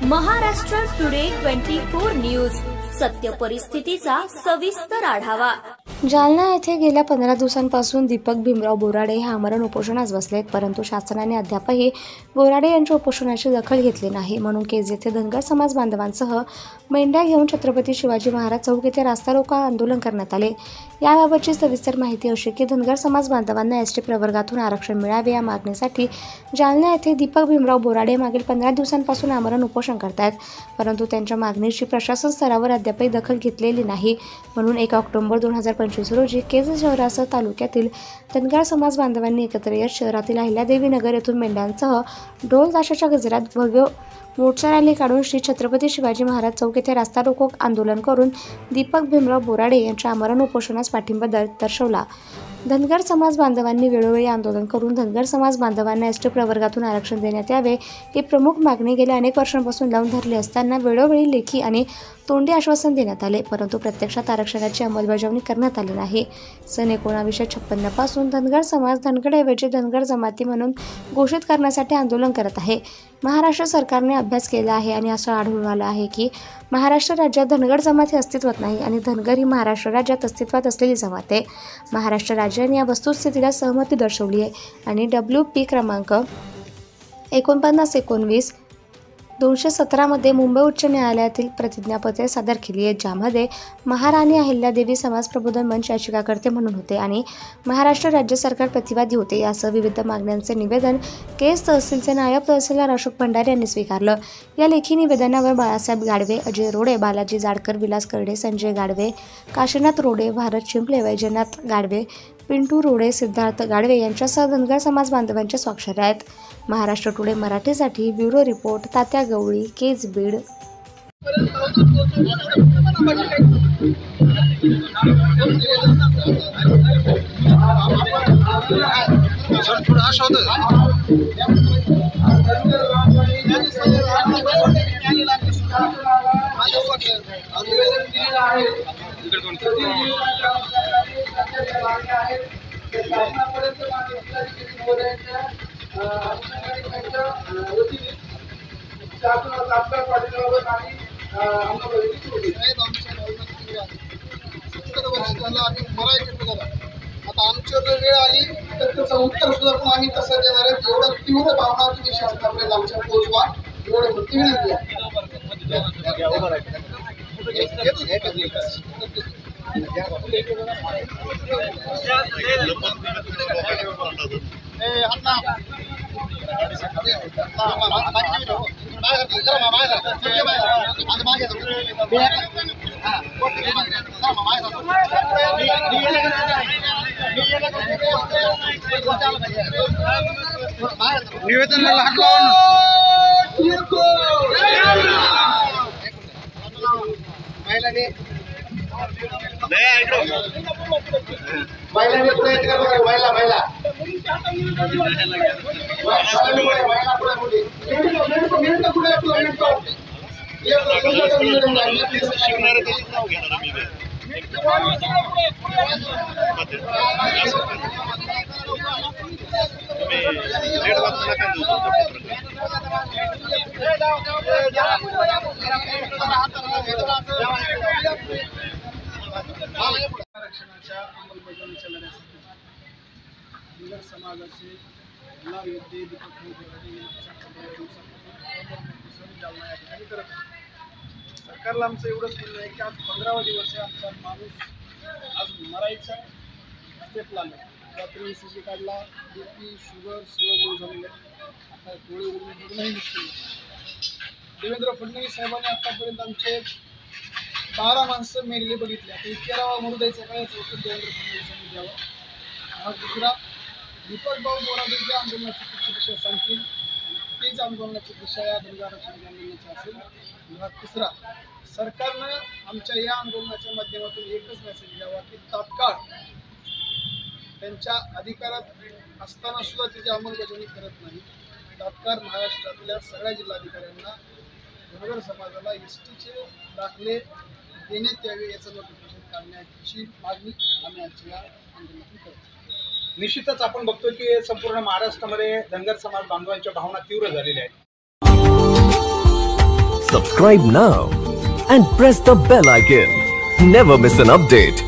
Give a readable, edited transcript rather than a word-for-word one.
Maharashtra today 24 news, सत्य परिस्थितीचा सविस्तर आढावा। जालना येथे गेल्या 15 दिवसांपासून दीपक भीमराव बोराडे हे आमरण उपोषणास बसलेत, परंतु शासनाने अद्यापही बोराडे यांच्या उपोषणाची दखल घेतली नाही। म्हणून केज येथे धनगर समाज बांधवांसह मेंढ्या घेऊन छत्रपती शिवाजी महाराज चौक येथे रास्ता रोको आंदोलन करण्यात आले। याबाबतची सविस्तर माहिती अशी की धनगर समाज बांधवांना एसटी प्रवर्गातून आरक्षण मिळावे या मागणीसाठी जालना येथे दीपक भीमराव बोराडे मागील 15 दिवसांपासून आमरण उपोषण करतात, परंतु त्यांच्या मागणीची प्रशासन स्तरावर अद्यापही दखल घेतलेली नाही। म्हणून 1 ऑक्टोबर 2025 रोजी केज शहरासह तालुक्यातील धनगर समाज बांधवांनी एकत्र येत शहरातील अहिल्यादेवी नगर येथून मेंढ्यांसह ढोल ताशाच्या गजरात भव्य मोर्चा रॅली काढून श्री छत्रपती शिवाजी महाराज चौक येथे रास्ता रोको आंदोलन करून दीपक भीमराव बोराडे यांच्या आमरण उपोषणास पाठिंबा दर्शवला। धनगर समाज बांधवांनी वेळोवेळी आंदोलन करून धनगर समाज बांधवांना एसटी प्रवर्गातून आरक्षण देण्यात यावे ही प्रमुख मागणी गेल्या अनेक वर्षांपासून लावून धरली असताना वेळोवेळी लेखी आणि तोंडी आश्वासन देण्यात आले, परंतु प्रत्यक्षात आरक्षणाची अंमलबजावणी करण्यात आली नाही। सन 1956 पासून धनगर समाज धनगरऐवजी धनगर जमाती म्हणून घोषित करण्यासाठी आंदोलन करत आहे। महाराष्ट्र सरकारने अभ्यास केला आहे आणि असं आढळून आलं आहे की महाराष्ट्र राज्यात धनगर जमात ही अस्तित्वात नाही आणि धनगर ही महाराष्ट्र राज्यात अस्तित्वात असलेली जमात आहे। महाराष्ट्र राज्याने या वस्तुस्थितीला सहमती दर्शवली आहे आणि WP क्रमांक 49-19-217 मध्ये मुंबई उच्च न्यायालयातील प्रतिज्ञापत्रे सादर केली आहेत, ज्यामध्ये महाराणी अहिल्यादेवी समाज प्रबोधन मंच याचिकाकर्ते म्हणून होते आणि महाराष्ट्र राज्य सरकार प्रतिवादी होते। यासह विविध मागण्यांचे निवेदन केज तहसीलचे नायब तहसीलदार अशोक भंडारे यांनी स्वीकारलं। या लेखी निवेदनावर बाळासाहेब गाडवे, अजय रोडे, बालाजी जाडकर, विलास करडे, संजय गाडवे, काशीनाथ रोडे, भारत शिंपले, वैजनाथ गाडवे, पिंटू रोडे, सिद्धार्थ गाडवे यांच्यासह धनगर समाज बांधवांच्या स्वाक्षऱ्या आहेत। महाराष्ट्र टुडे मराठीसाठी ब्युरो रिपोर्ट तात्या गवळी, केज, बीड। आता आमच्यावर वेळ आली तर त्याचं उत्तर सुद्धा पण आम्ही तसं देणार आहे। एवढं तीव्र भावना तुम्ही शासनापर्यंत आमच्या पोहोचवा, एवढं भक्ती विनंती आहे। निवेदनाला हात लावून महिलांनी पुढे येते का बघा, महिला आरक्षणाच्या अंमलबजावणीच्या लढ्यासाठी धनगर समाजाचे योद्धे दीपक बोराडे यांच्या 15 दिवसापासून जालना या ठिकाणी करत आहे। सरकारला आमचं एवढंच म्हणणं आहे की आज 15वा दिवस आहे, आमचा माणूस आज मरायचा स्टेप लागला। रात्री ECG काढला, BP, शुगर सगळं लो झालेलं आहे। आता डोळे उघडून बघणंही मुश्किल आहे। देवेंद्र फडणवीस साहेबांनी आतापर्यंत आमचे 12 माणसं मेलेले बघितले, आता 11वा मरू द्यायचा काय याचं उत्तर देवेंद्र फडणवीसांनी द्यावं। हा दुसरा, दीपक भाऊ बोराडे ज्या आंदोलनाची पुढची दिशा सांगतील तेच आंदोलनाची दिशा या धनगर आरक्षण आंदोलनाची असेल। हा तिसरा, सरकारनं आमच्या या आंदोलनाच्या माध्यमातून एकच मेसेज द्यावा की तात्काळ त्यांच्या अधिकारात असताना सुद्धा त्याची अंमलबजावणी करत नाही। तात्काळ महाराष्ट्रातल्या सगळ्या जिल्हाधिकाऱ्यांना धनगर समाजाला एसटीचे दाखले देण्यात यावे याचं नोटिफिकेशन काढण्याची मागणी आम्ही आजच्या आंदोलनातून करतो। निश्चितच आपण बघतो की संपूर्ण महाराष्ट्रामध्ये धनगर समाज बांधवांच्या भावना तीव्र झालेल्या आहेत। Subscribe now and press the bell icon. Never miss an update.